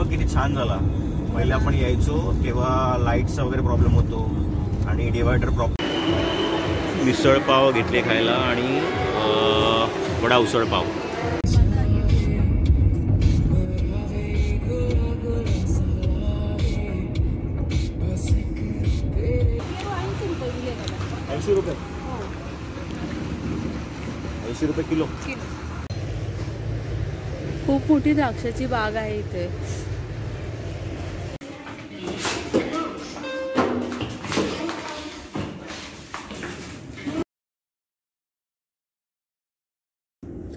किती छान झाला. पहिले आपण यायचो तेव्हा लाईटचा वगैरे प्रॉब्लेम होतो आणि डिवायडर प्रॉब्लेम. मिसळ पाव घेतले खायला आणि वडा उसळ पाव. ₹80. ₹80 किलो. खूप मोठी द्राक्षाची बाग आहे इथे.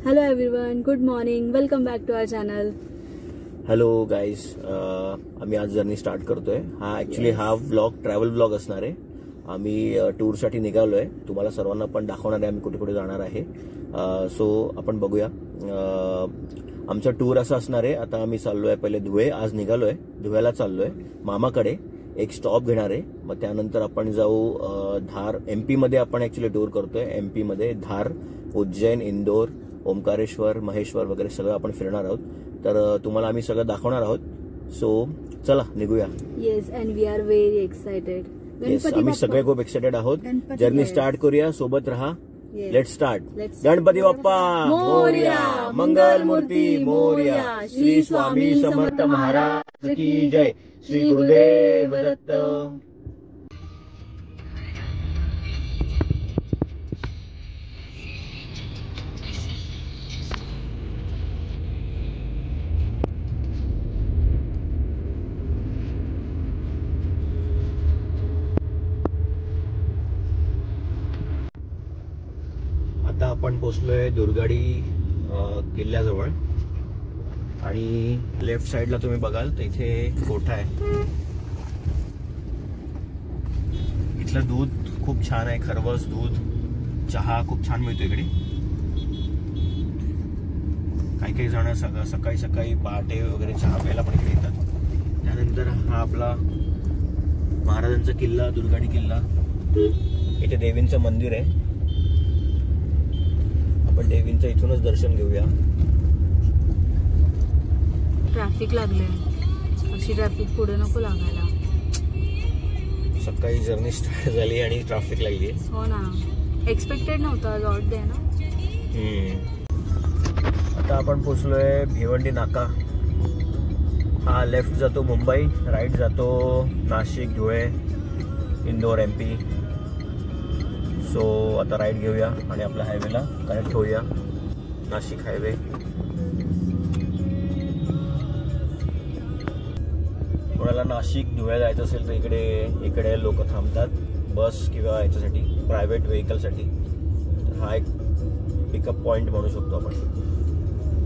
Hello everyone, good morning, welcome back to our channel. Hello guys, आम्ही आज जर्नी स्टार्ट करतोय. हा व्लॉग ट्रॅव्हल व्लॉग असणार आहे. आम्ही टूरसाठी निघालोय. तुम्हाला सर्वांना पण दाखवणार आहे आम्ही कुठे कुठे जाणार आहे. सो आपण बघूया. आमचा टूर असा असणार आहे. आता आम्ही चाललोय पहिले धुळे. आज निघालोय, धुळ्याला चाललोय मामाकडे. एक स्टॉप घेणार आहे. मग त्यानंतर आपण जाऊ धार. MP मध्ये आपण ऍक्च्युली टूर करतोय. MP मध्ये धार, उज्जैन, इंदोर, ओंकारेश्वर, महेश्वर वगैरे सगळं आपण फिरणार आहोत. तर तुम्हाला आम्ही सगळं दाखवणार आहोत. सो चला निघूया. Yes, and we are very excited. Yes, आम्ही सगळे खूप एक्साइटेड आहोत. जर्नी स्टार्ट करूया. सोबत रहा. Let's start. गणपती बाप्पा मोरया, मंगल मूर्ती मोरया, श्री स्वामी समर्थ महाराज की जय, श्री गुरुदेव दत्त. आता आपण पोहोचलोय दुर्गाडी किल्ल्याजवळ आणि लेफ्ट साइडला तुम्ही बघाल तर इथे कोठा आहे. इथलं दूध खूप छान आहे. खरवस दूध, चहा खूप छान मिळतो इकडे. काही जण सकाळी सकाळी पहाटे वगैरे चहा प्यायला पण इकडे येतात. त्यानंतर हा आपला महाराजांचा किल्ला, दुर्गाडी किल्ला. इथे देवींचं मंदिर आहे. आपण देवींचं इथूनच दर्शन घेऊया. ट्रॅफिक लागले. अशी ट्रॅफिक पुढे नको लागायला. सकाळी जर्नी स्टार्ट झाली आणि ट्रॅफिक लागली. हो ना, एक्सपेक्टेड नव्हतं. लॉट डे ना. आता आपण पोहोचलोय भिवंडी नाका. हा लेफ्ट जातो मुंबई, राईट जातो नाशिक, धुळे, इंदोर, MP. सो आता राईट घेऊया आणि आपल्या हायवेला कनेक्ट होऊया. नाशिक हायवे. कोणाला नाशिक धुळे जायचं असेल तर इकडे लोक थांबतात बस किंवा याच्यासाठी, प्रायव्हेट व्हेकलसाठी. तर हा एक पिकअप पॉइंट म्हणू शकतो आपण.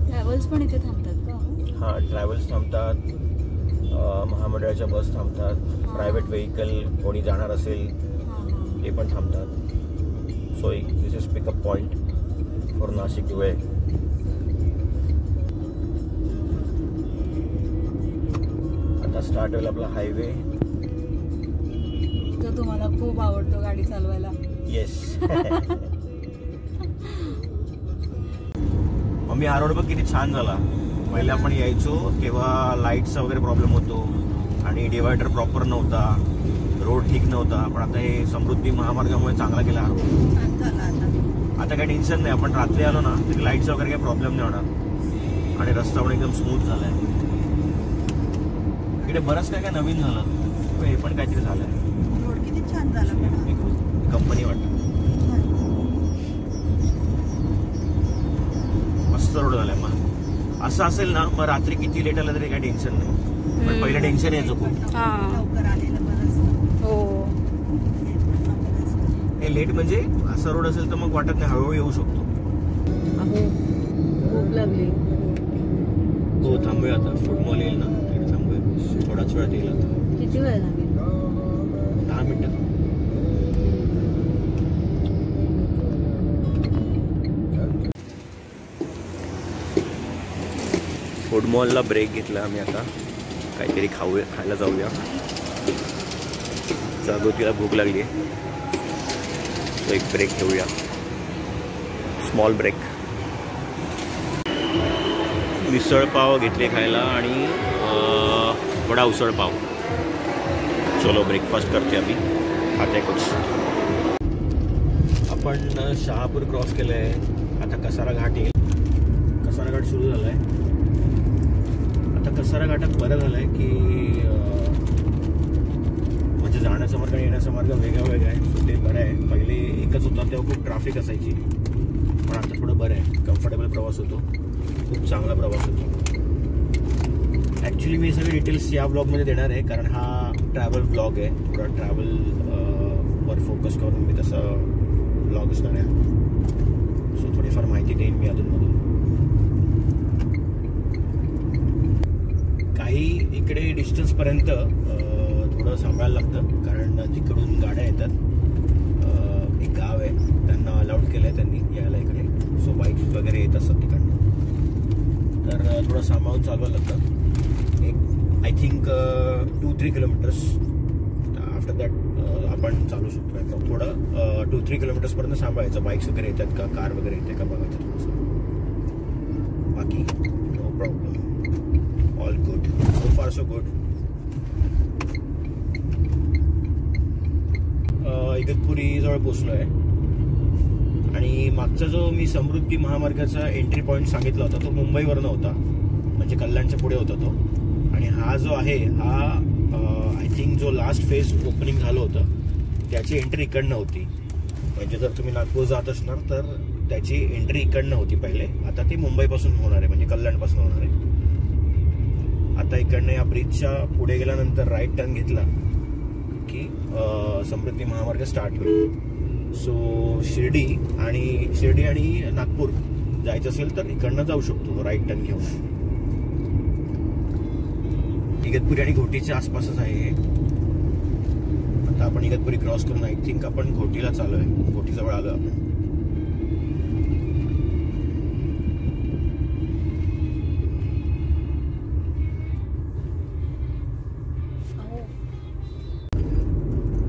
ट्रॅव्हल्स पण इथे थांबतात का? हा, ट्रॅव्हल्स थांबतात, महामंडळाच्या बस थांबतात, प्रायव्हेट व्हेकल कोणी जाणार असेल ते पण थांबतात. So this is pickup point for Nashik Dhule. आता स्टार्ट होईल आपला हायवे. जो तुम्हाला खूप आवडतो गाडी चालवायला. येस. मम्मी, हा रोड बघ किती छान झाला. पहिले आपण यायचो तेव्हा लाईटचा वगैरे प्रॉब्लेम होतो आणि डिवायडर प्रॉपर नव्हता, रोड ठीक नव्हता. पण आता हे समृद्धी महामार्गामुळे चांगला केला हा रोड. आता काही टेन्शन नाही. आपण रात्री आलो ना तर लाईटचा वगैरे काही प्रॉब्लेम नाही होणार आणि रस्ता पण एकदम स्मूथ झालाय. इकडे बरंच काय नवीन झालं. हे पण काहीतरी झालंय. रोड किती छान झाला. कंपनी वाटत मस्त रोड झालाय. मग असं असेल ना मग रात्री किती लेट आलं तरी काही टेन्शन नाही. पण पहिलं टेन्शन यायचं खूप. हे लेट म्हणजे असा रोड असेल तर मग वाटत नाही, हळूहळू येऊ शकतो. भूक लागली. हो, थांबूया आता. फूड मॉल येईल ना तिकडे थांबूया. थोडाच वेळात येईल. आता किती वेळ लागेल? 10 मिनिटं. फूड मॉलला ब्रेक घेतला आम्ही. आता काहीतरी खायला जाऊया. जागृतीला भूक लागली आहे. तो एक ब्रेक घेऊया, स्मॉल ब्रेक. मिसळ पाव घेतले खायला आणि वडा उसळ पाव. चलो ब्रेकफास्ट करते अभी, खाते कुछ. आपण शहापूर क्रॉस केलं आहे, आता कसारा घाट येईल. कसारा घाट सुरू झाला आहे. आता कसारा घाटात बरं झालं आहे की म्हणजे जाण्याचा मार्ग आणि येण्याचा मार्ग वेगळा वेगळा आहे, सो ते बरं आहे. पहिले एकच होता तेव्हा खूप ट्रॅफिक असायची, पण आता थोडं बरं आहे. कम्फर्टेबल प्रवास होतो, खूप चांगला प्रवास होतो. ॲक्च्युली मी सगळे डिटेल्स या ब्लॉगमध्ये देणार आहे, कारण हा ट्रॅव्हल ब्लॉग आहे. थोडा ट्रॅव्हल वर फोकस करून मी तसा ब्लॉग असणार आहे. सो थोडीफार माहिती देईन मी अधूनमधून. काही इकडे डिस्टन्सपर्यंत थोडं सांभाळायला लागतं, कारण तिकडून गाड्या येतात. एक गाव आहे, त्यांना अलाउड केलं आहे त्यांनी यायला इकडे. सो बाईक्स वगैरे येत असतात तिकडनं, तर थोडं सांभाळून चालवायला लागतं. एक I think 2-3 kilometres. After that आपण चालू शकतो. थोडं 2-3 किलोमीटर्सपर्यंत सांभाळायचं. बाईक्स वगैरे येतात का, कार वगैरे येते का बघायचं थोडंसं. बाकी no problem, all good, so far so good. Igatpuri जवळ पोचलो आहे. आणि मागचा जो मी समृद्धी महामार्गाचा एंट्री पॉईंट सांगितला होता तो मुंबईवरनं होता, म्हणजे कल्याणच्या पुढे होता तो. आणि हा जो आहे हा आय थिंक जो लास्ट फेज ओपनिंग झालं होतं त्याची एंट्री इकडनं होती. म्हणजे जर तुम्ही नागपूर जात असणार तर त्याची एंट्री इकडनं होती पहिले. आता ती मुंबईपासून होणार आहे, म्हणजे कल्याणपासून होणार आहे. आता इकडनं या ब्रिजच्या पुढे गेल्यानंतर राईट टर्न घेतला की समृद्धी महामार्ग स्टार्ट होईल. सो शिर्डी आणि नागपूर जायचं असेल तर इकडनं जाऊ शकतो राईट टर्न घेऊन. इगतपुरी आणि घोटीच्या आसपासच आहे. आता आपण इगतपुरी क्रॉस करून आय थिंक आपण घोटीला चालू आहे, घोटीजवळ आलो आपण.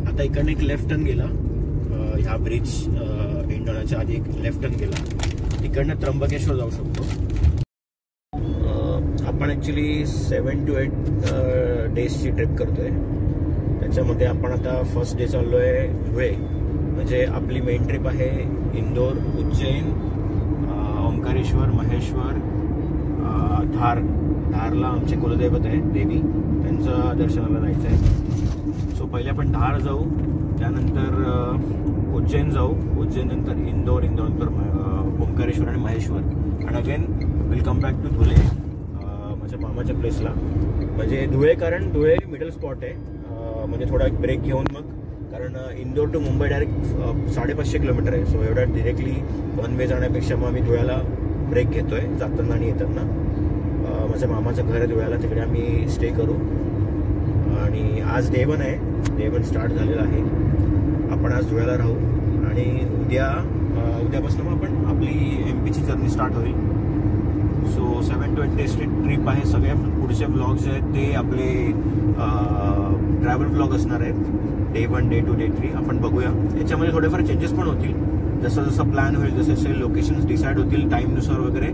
आता इकडनं एक लेफ्ट टर्न गेला, ह्या ब्रिज एंड होण्याच्या आधी एक लेफ्ट टर्न गेला. इकडनं त्र्यंबकेश्वर जाऊ शकतो. आपण ॲक्च्युली 7 to 8 डेजची ट्रिप करतोय. त्याच्यामध्ये आपण आता फर्स्ट डे चाललो आहे धुळे. म्हणजे आपली मेन ट्रिप आहे इंदोर, उज्जैन, ओंकारेश्वर, महेश्वर, धारला आमचे कुलदैवत आहे देवी, त्यांचं दर्शनाला जायचं आहे. सो पहिले आपण धार जाऊ, त्यानंतर उज्जैन जाऊ, उज्जैन नंतर इंदोर नंतर ओंकारेश्वर आणि महेश्वर. आणि again will come back to Dhule, माझ्या मामाच्या प्लेसला. म्हणजे धुळे, कारण धुळे मिडल स्पॉट आहे. म्हणजे थोडा एक ब्रेक घेऊन मग, कारण Indore to Mumbai direct 550 kilometre आहे. सो एवढा डिरेक्टली वन वे जाण्यापेक्षा मग आम्ही धुळ्याला ब्रेक घेतोय जाताना आणि येताना. माझ्या मामाचं घर आहे धुळ्याला, तिकडे आम्ही स्टे करू. आणि आज डे 1 आहे, डे 1 स्टार्ट झालेला आहे. आपण आज धुळ्याला राहू आणि उद्यापासून मग आपण आपली MP ची जर्नी स्टार्ट होईल. सो 7 to 8 डेजची ट्रिप आहे. सगळे पुढचे ब्लॉग्स आहेत ते आपले ट्रॅव्हल ब्लॉग असणार आहेत. डे 1, डे 2, डे 3 आपण बघूया. याच्यामध्ये थोडेफार चेंजेस पण होतील. जसं जसं प्लॅन होईल, जसे लोकेशन्स डिसाईड होतील टाईमनुसार वगैरे,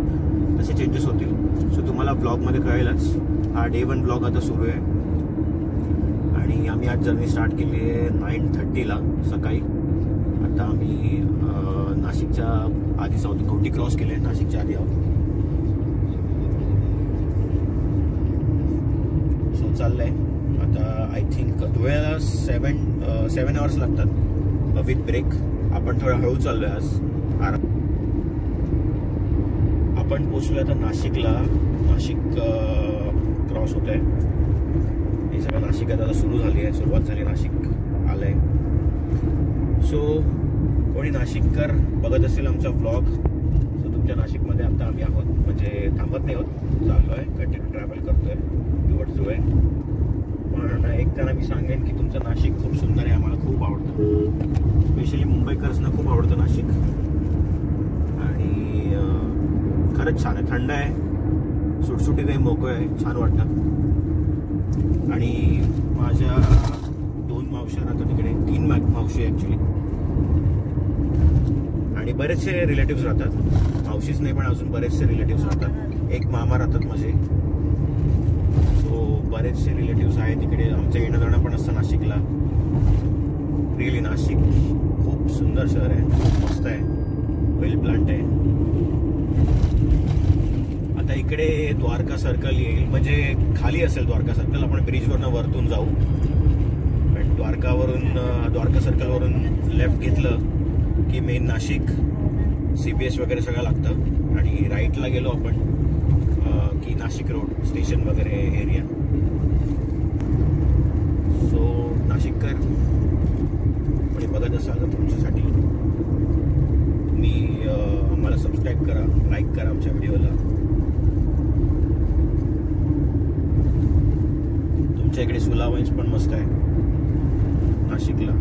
तसे चेंजेस होतील. सो तुम्हाला ब्लॉगमध्ये कळेलच. हा डे 1 ब्लॉग आता सुरू आहे. आणि आम्ही आज जर्नी स्टार्ट केली आहे 9:30ला सकाळी. आता आम्ही नाशिकच्या आधीच आहोत, घोटी क्रॉस केले, नाशिकच्या आधी आहोत. सो चाललंय आता. आय थिंक धुळ्याला 7 hours लागतात विथ ब्रेक. आपण थोडं हळू चाललोय आज. आपण पोचलोय आता नाशिकला. नाशिक क्रॉस होत आहे. हे सगळं नाशिक आता सुरू झाली आहे, सुरुवात झाली, नाशिक आलंय. सो कोणी नाशिककर बघत असेल आमचा ब्लॉग, सो तुमच्या नाशिकमध्ये आता आम्ही आहोत. म्हणजे थांबत नाही आहोत, चाललो आहे, कंटिन्यू ट्रॅव्हल करतोय टुवर्ड्स धुळे. पण एक त्यांना मी सांगेन की तुमचं नाशिक खूप सुंदर आहे, आम्हाला खूप आवडतं. स्पेशली मुंबईकर्सना खूप आवडतं नाशिक. आणि खरंच छान आहे, थंड आहे, सुटसुटीत आहे, मोकळं आहे, छान वाटतं. आणि माझ्या 2 मावश्या राहतात तिकडे, 3 मावशी ॲक्च्युली. आणि बरेचसे रिलेटिव्स राहतात, मावशीच नाही पण अजून बरेचसे रिलेटिव्स राहतात. एक मामा राहतात माझे. सो बरेचसे रिलेटिव्स आहेत तिकडे. आमचं येणं जाणं पण असतं नाशिकला. रिअली नाशिक खूप सुंदर शहर आहे, खूप मस्त आहे, वेल प्लांट आहे. आता इकडे द्वारका सर्कल येईल, म्हणजे खाली असेल द्वारका सर्कल. आपण ब्रिजवरनं वरतून जाऊ. पण द्वारका सर्कलवरून लेफ्ट घेतलं की मेन नाशिक, CBS वगैरे सगळं लागतं. आणि राईटला गेलो आपण की नाशिक रोड स्टेशन वगैरे एरिया. सो नाशिककर कोणी बघत असाल तर तुमच्यासाठी तुम्ही आम्हाला सबस्क्राईब करा, लाईक करा आमच्या व्हिडिओला. तुमच्या इकडे सुला वाईन्स पण मस्त आहे नाशिकला.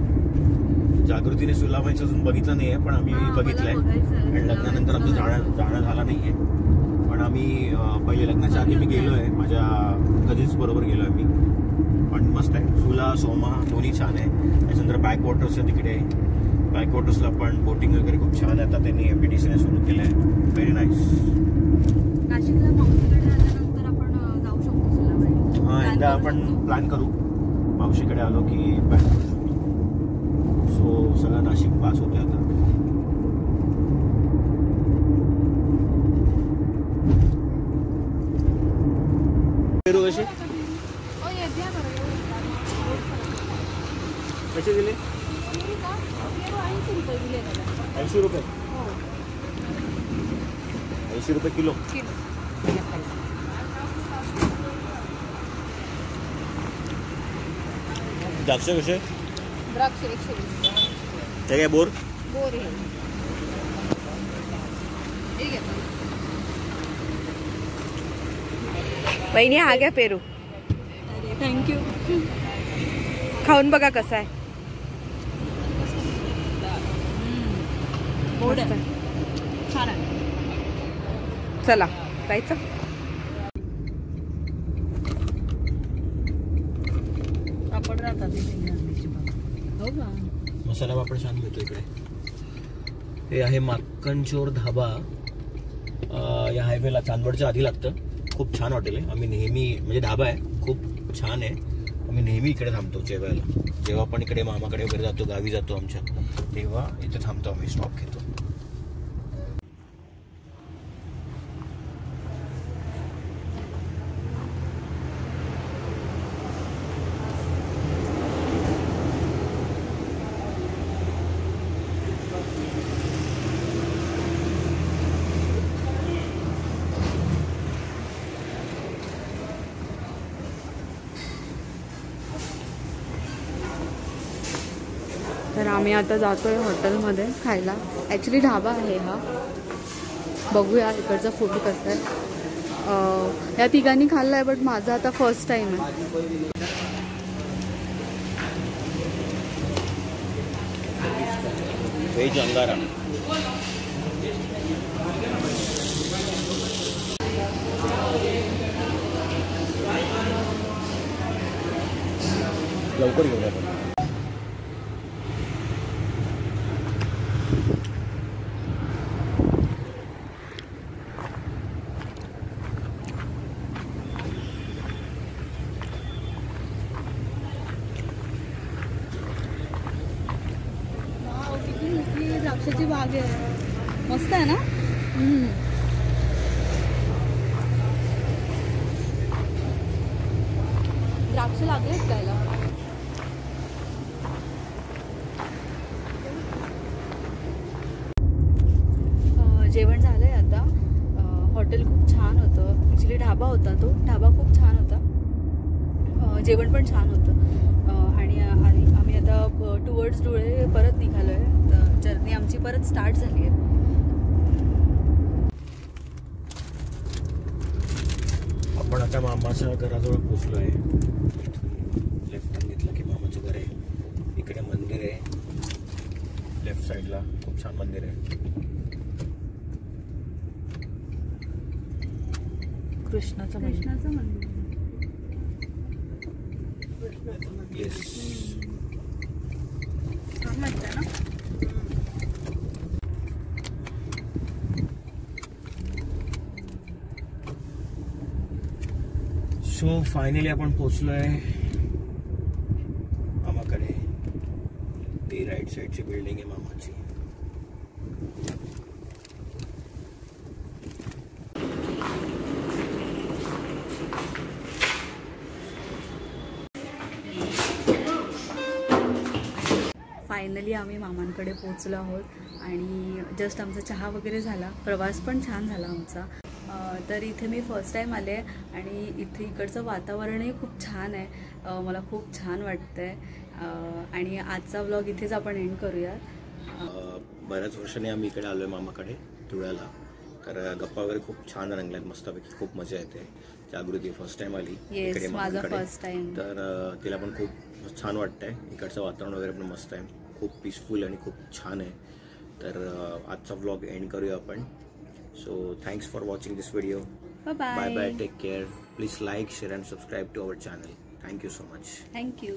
जागृतीने सुला वाईन्स अजून बघितलं नाहीये, पण आम्ही बघितलंय. आणि लग्नानंतर आमचं जाणं झालं नाहीये, पण आम्ही पहिले लग्नाच्या आधी मी गेलोय, माझ्या कझिन्स बरोबर गेलोय मी. पण मस्त आहे. सुला, सोमा दोन्ही छान आहे. त्याच्यानंतर बॅकवॉटर्स आहे तिकडे. बॅकवॉटर्सला पण बोटिंग वगैरे खूप छान आहे. आता त्यांनी MPDCने सुरू केलं आहे. Very nice. नाशिकला मावशीकडे आल्यानंतर आपण जाऊ शकतो सुलाबाई. हां, एकदा आपण प्लॅन करू. मावशीकडे आलो की प्लॅन करू शकतो. सो सगळं नाशिक पास होते आता. पेरू कसे कसे दिले? 80 रुपये. 80 रुपये किलो. द्राक्ष कसे? द्राक्ष 120. ते काय बोर? बोर आहे. वहिनी हा घ्या पेरू. थँक्यू. खाऊन बघा कसा आहे. छान आहे. चला जायचं. पापड राहतात. हो का? मसाला पापड छान मिळतो इकडे. हे आहे माक्कनचोर धाबा. या हायवेला चांदवडच्या आधी लागतं. खूप छान हॉटेल आहे. आम्ही नेहमी, म्हणजे धाबा आहे, खूप छान आहे. आम्ही नेहमी इकडे थांबतो जेवायला. जेव्हा पण इकडे मामाकडे वगैरे जातो, गावी जातो आमच्या, तेव्हा इथे थांबतो आम्ही, स्टॉप घेतो. तर आम्ही आता जातोय हॉटेलमध्ये खायला. ॲक्च्युली ढाबा आहे हा. बघूया इकडचा फोटो कसा आहे. या तिघांनी खाल्ला आहे, बट माझा आता फर्स्ट टाइम आहे. व्हेज अंगारा. लवकर घेऊया आपण. द्राक्षाची बाग आहे. मस्त आहे ना? द्राक्ष लागलेत खायला. जेवण झालंय आता. हॉटेल खूप छान होतं. ॲक्च्युली ढाबा होता तो. ढाबा खूप छान होता. जेवण पण छान होतं. आणि आम्ही आता टुवर्ड्स धुळे परत निघालो आहे. तर जर्नी आमची परत स्टार्ट झाली आहे. आपण आता मामाच्या घराजवळ पोचलो आहे. लेफ्ट टर्न घेतला की मामाचं घर आहे. इकडे मंदिर आहे लेफ्ट साईडला. खूप छान मंदिर आहे. कृष्णाचं मंदिर. येस. सो सो फायनली आपण पोचलोय मामाकडे. ती राईट साईडची बिल्डिंग आहे मामाची. फायनली आम्ही मामांकडे पोचलो आहोत आणि जस्ट आमचा चहा वगैरे झाला. प्रवास पण छान झाला आमचा. तर इथे मी फर्स्ट टाईम आले आणि इकडचं वातावरणही खूप छान आहे. मला खूप छान वाटतं आहे आणि आजचा व्लॉग इथेच आपण एंड करूया. बऱ्याच वर्षांनी आम्ही इकडे आलो आहे मामाकडे धुळ्याला. तर गप्पा वगैरे खूप छान रंगल्यात मस्तपैकी. खूप मजा येते. जागृती फर्स्ट टाइम आली इकडे माझा फर्स्ट टाइम. तर तिला पण खूप छान वाटतंय. इकडचं वातावरण वगैरे पण मस्त आहे. खूप पीसफुल आणि खूप छान आहे. तर आजचा व्लॉग एंड करूया आपण. So thanks for watching this video. Bye bye. Take care. Please like, share and subscribe to our channel. Thank you so much. Thank you.